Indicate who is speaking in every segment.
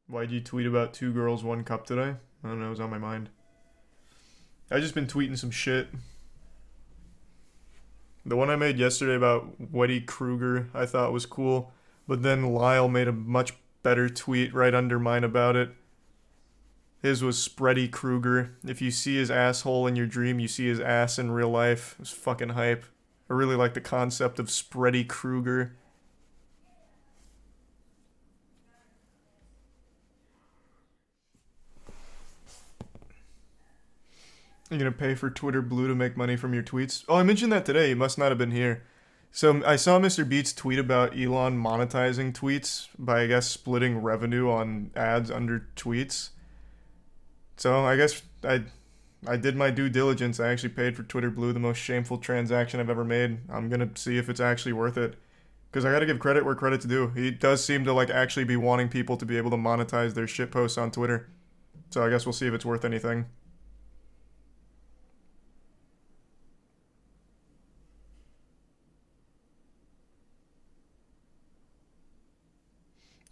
Speaker 1: Why'd you tweet about two girls, one cup today? I don't know, it was on my mind. I just been tweeting some shit. The one I made yesterday about Weddy Kruger I thought was cool, but then Lyle made a much better tweet right under mine about it. His was Spready Kruger. If you see his asshole in your dream, you see his ass in real life. It was fucking hype. I really like the concept of Spready Kruger. You're gonna pay for Twitter Blue to make money from your tweets? Oh, I mentioned that today. You must not have been here. So I saw Mr. Beats tweet about Elon monetizing tweets by, I guess, splitting revenue on ads under tweets. So I guess I did my due diligence. I actually paid for Twitter Blue, the most shameful transaction I've ever made. I'm gonna see if it's actually worth it. Because I gotta give credit where credit's due. He does seem to like actually be wanting people to be able to monetize their shit posts on Twitter. So I guess we'll see if it's worth anything.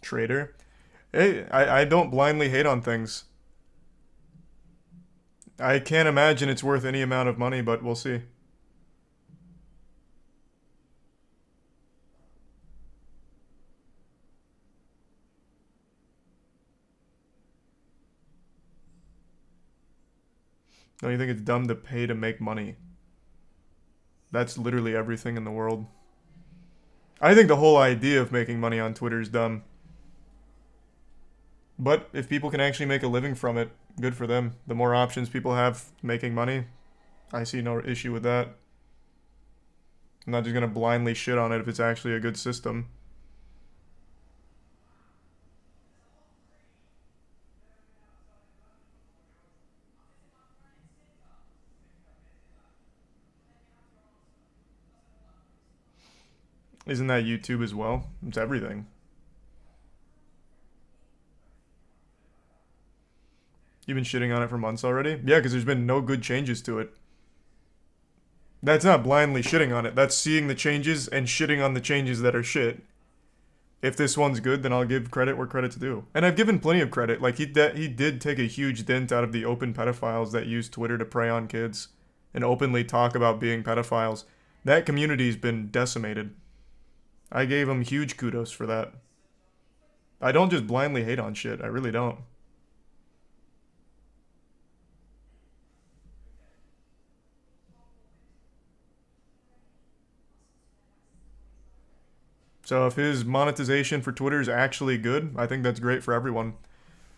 Speaker 1: Trader. Hey, I don't blindly hate on things. I can't imagine it's worth any amount of money, but we'll see. Don't you think it's dumb to pay to make money? That's literally everything in the world. I think the whole idea of making money on Twitter is dumb. But if people can actually make a living from it, good for them. The more options people have making money, I see no issue with that. I'm not just gonna blindly shit on it if it's actually a good system. Isn't that YouTube as well? It's everything. You've been shitting on it for months already? Yeah, because there's been no good changes to it. That's not blindly shitting on it. That's seeing the changes and shitting on the changes that are shit. If this one's good, then I'll give credit where credit's due. And I've given plenty of credit. Like he did take a huge dent out of the open pedophiles that use Twitter to prey on kids and openly talk about being pedophiles. That community's been decimated. I gave him huge kudos for that. I don't just blindly hate on shit. I really don't. So if his monetization for Twitter is actually good, I think that's great for everyone.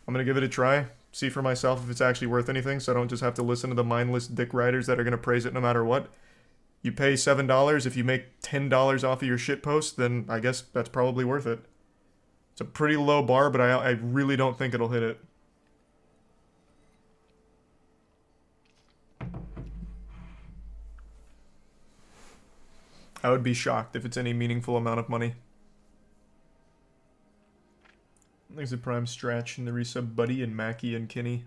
Speaker 1: I'm gonna give it a try, see for myself if it's actually worth anything, so I don't just have to listen to the mindless dick riders that are gonna praise it no matter what. You pay $7, if you make $10 off of your shit post, then I guess that's probably worth it. It's a pretty low bar, but I really don't think it'll hit it. I would be shocked if it's any meaningful amount of money. There's a prime stretch in the resub Buddy and Mackie and Kinney.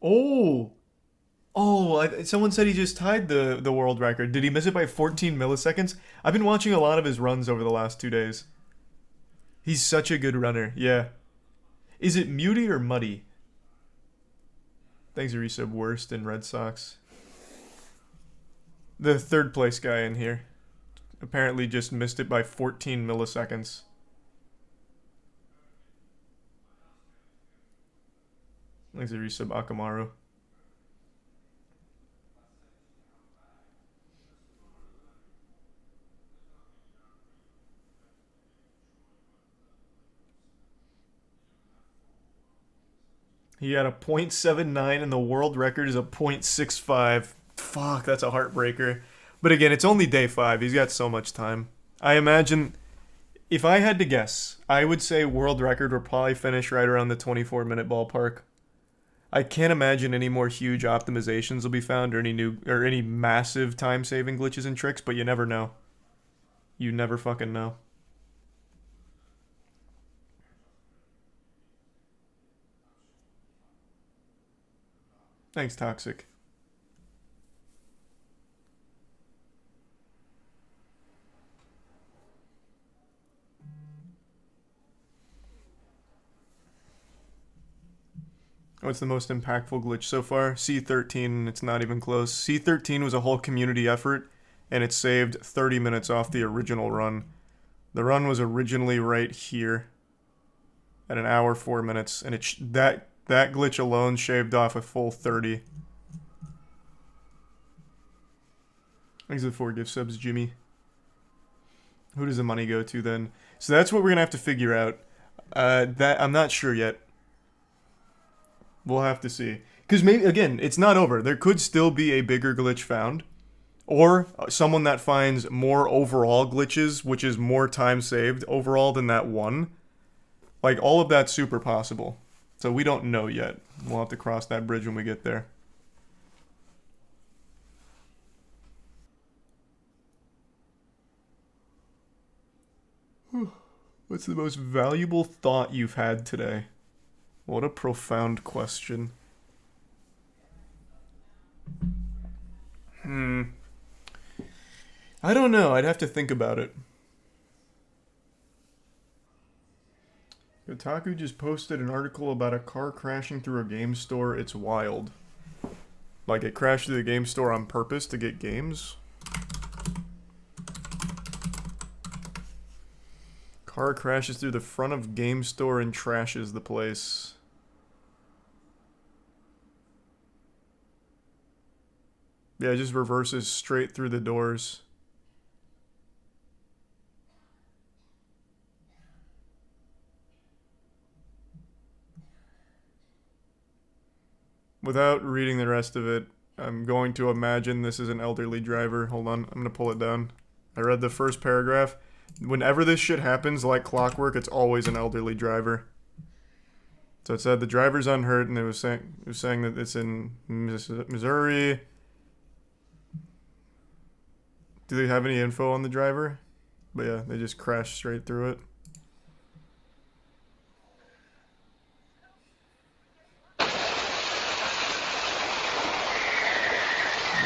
Speaker 1: Oh! Someone said he just tied the world record. Did he miss it by 14 milliseconds? I've been watching a lot of his runs over the last 2 days. He's such a good runner. Yeah. Is it Muty or Muddy? Thanks, resub worst in Red Sox. The third place guy in here apparently just missed it by 14 milliseconds. Thanks, resub Akamaru. He had a .79 and the world record is a .65. Fuck, that's a heartbreaker. But again, it's only day 5. He's got so much time. I imagine, if I had to guess, I would say world record will probably finish right around the 24-minute ballpark. I can't imagine any more huge optimizations will be found or any massive time-saving glitches and tricks, but you never know. You never fucking know. Thanks, Toxic. What's the most impactful glitch so far? C13, it's not even close. C13 was a whole community effort, and it saved 30 minutes off the original run. The run was originally right here at an hour, 4 minutes, and that glitch alone shaved off a full 30. Thanks for the 4 gift subs, Jimmy. Who does the money go to then? So that's what we're gonna have to figure out. That I'm not sure yet. We'll have to see. Because maybe, again, it's not over. There could still be a bigger glitch found. Or someone that finds more overall glitches, which is more time saved overall than that one. Like, all of that's super possible. So we don't know yet. We'll have to cross that bridge when we get there. What's the most valuable thought you've had today? What a profound question. I don't know. I'd have to think about it. Kotaku just posted an article about a car crashing through a game store. It's wild. Like, it crashed through the game store on purpose to get games? Car crashes through the front of game store and trashes the place. Yeah, it just reverses straight through the doors. Without reading the rest of it, I'm going to imagine this is an elderly driver. Hold on, I'm going to pull it down. I read the first paragraph. Whenever this shit happens, like clockwork, it's always an elderly driver. So it said the driver's unhurt, and it was saying that it's in Missouri. Do they have any info on the driver? But yeah, they just crashed straight through it.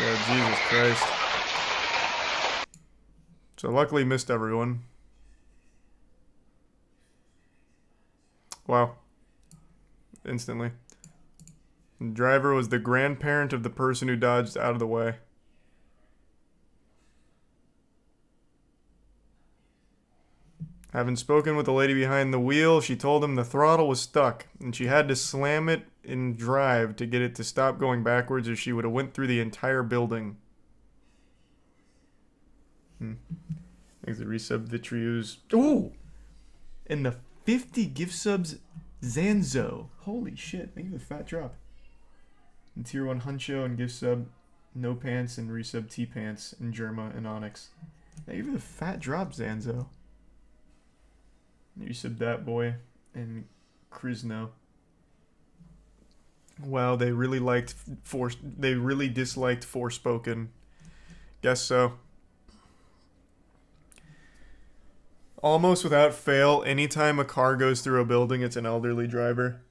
Speaker 1: Yeah, Jesus Christ. So luckily missed everyone. Wow. Instantly. The driver was the grandparent of the person who dodged out of the way. Having spoken with the lady behind the wheel, she told him the throttle was stuck, and she had to slam it in drive to get it to stop going backwards, or she would have went through the entire building. Thanks to resub Vitrews. Ooh! And the 50 gift subs Zanzo. Holy shit, thank you for the fat drop. And tier 1 Huncho and gift sub No Pants and resub T Pants and Germa and Onyx. Thank you for the fat drop, Zanzo. You said that boy and Krisno. Wow, they really disliked Forspoken. Guess so. Almost without fail, anytime a car goes through a building, it's an elderly driver.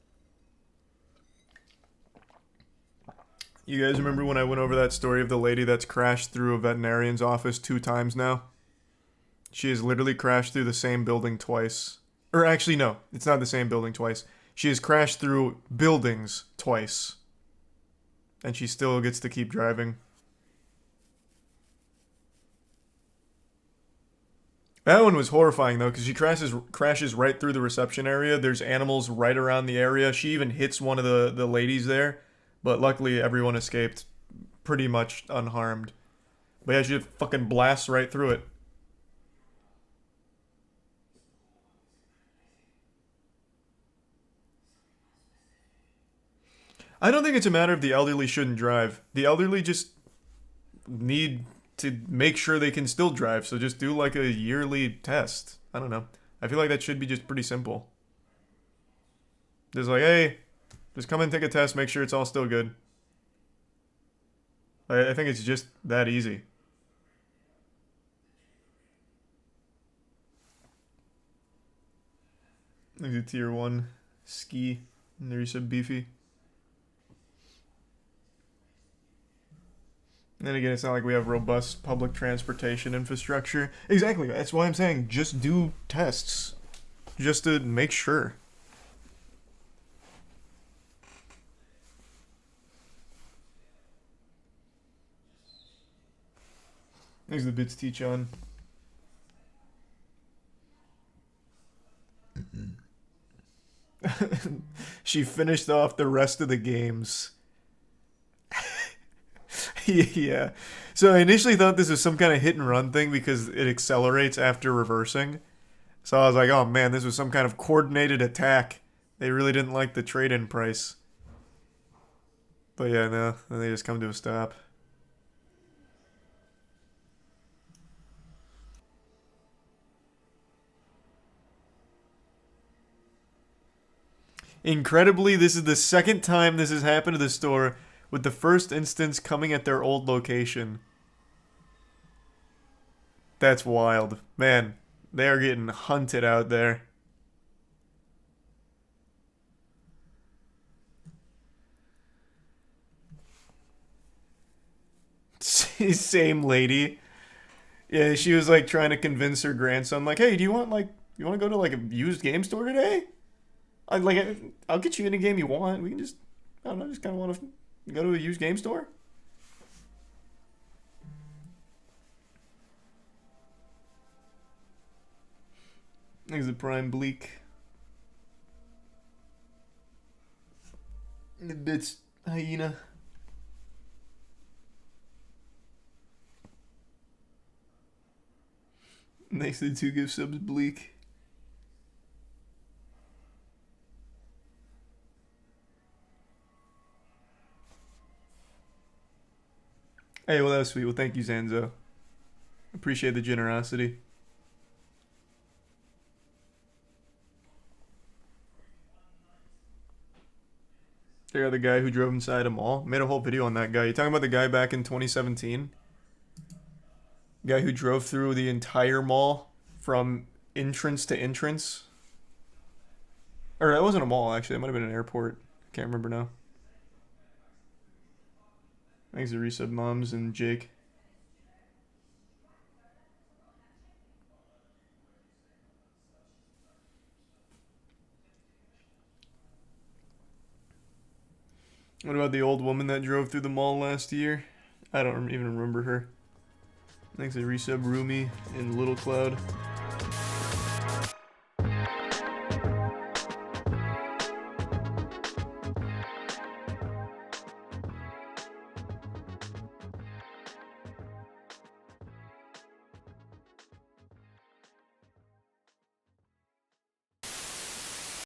Speaker 1: You guys remember when I went over that story of the lady that's crashed through a veterinarian's office 2 times now? She has literally crashed through the same building twice. Or actually, no, it's not the same building twice. She has crashed through buildings twice. And she still gets to keep driving. That one was horrifying, though, because she crashes right through the reception area. There's animals right around the area. She even hits one of the ladies there. But luckily, everyone escaped pretty much unharmed. But yeah, she just fucking blasts right through it. I don't think it's a matter of the elderly shouldn't drive. The elderly just need to make sure they can still drive, so just do like a yearly test. I don't know. I feel like that should be just pretty simple. Just like, hey, just come and take a test, make sure it's all still good. I think it's just that easy. Look at tier 1 ski. And there you said beefy. And then again, it's not like we have robust public transportation infrastructure. Exactly. That's why I'm saying just do tests. Just to make sure. Thanks the bits teach on. She finished off the rest of the games. Yeah. So I initially thought this was some kind of hit and run thing because it accelerates after reversing. So I was like, oh man, this was some kind of coordinated attack. They really didn't like the trade-in price. But yeah, no, then they just come to a stop. Incredibly, this is the second time this has happened to the store, with the first instance coming at their old location. That's wild. Man, they are getting hunted out there. Same lady. Yeah, she was like trying to convince her grandson, like, "Hey, do you want you want to go to like a used game store today? I'll get you any game you want. We can just, I don't know, just kind of want to go to a used game store." Thanks to Prime Bleak. It's hyena. Thanks to the 2 gift subs, Bleak. Hey, well, that was sweet. Well, thank you, Zanzo. Appreciate the generosity. They are the guy who drove inside a mall. Made a whole video on that guy. You talking about the guy back in 2017? Guy who drove through the entire mall from entrance to entrance? Or that wasn't a mall, actually. It might have been an airport. Can't remember now. Thanks to Resub Moms and Jake. What about the old woman that drove through the mall last year? I don't even remember her. Thanks to Resub Rumi and Little Cloud.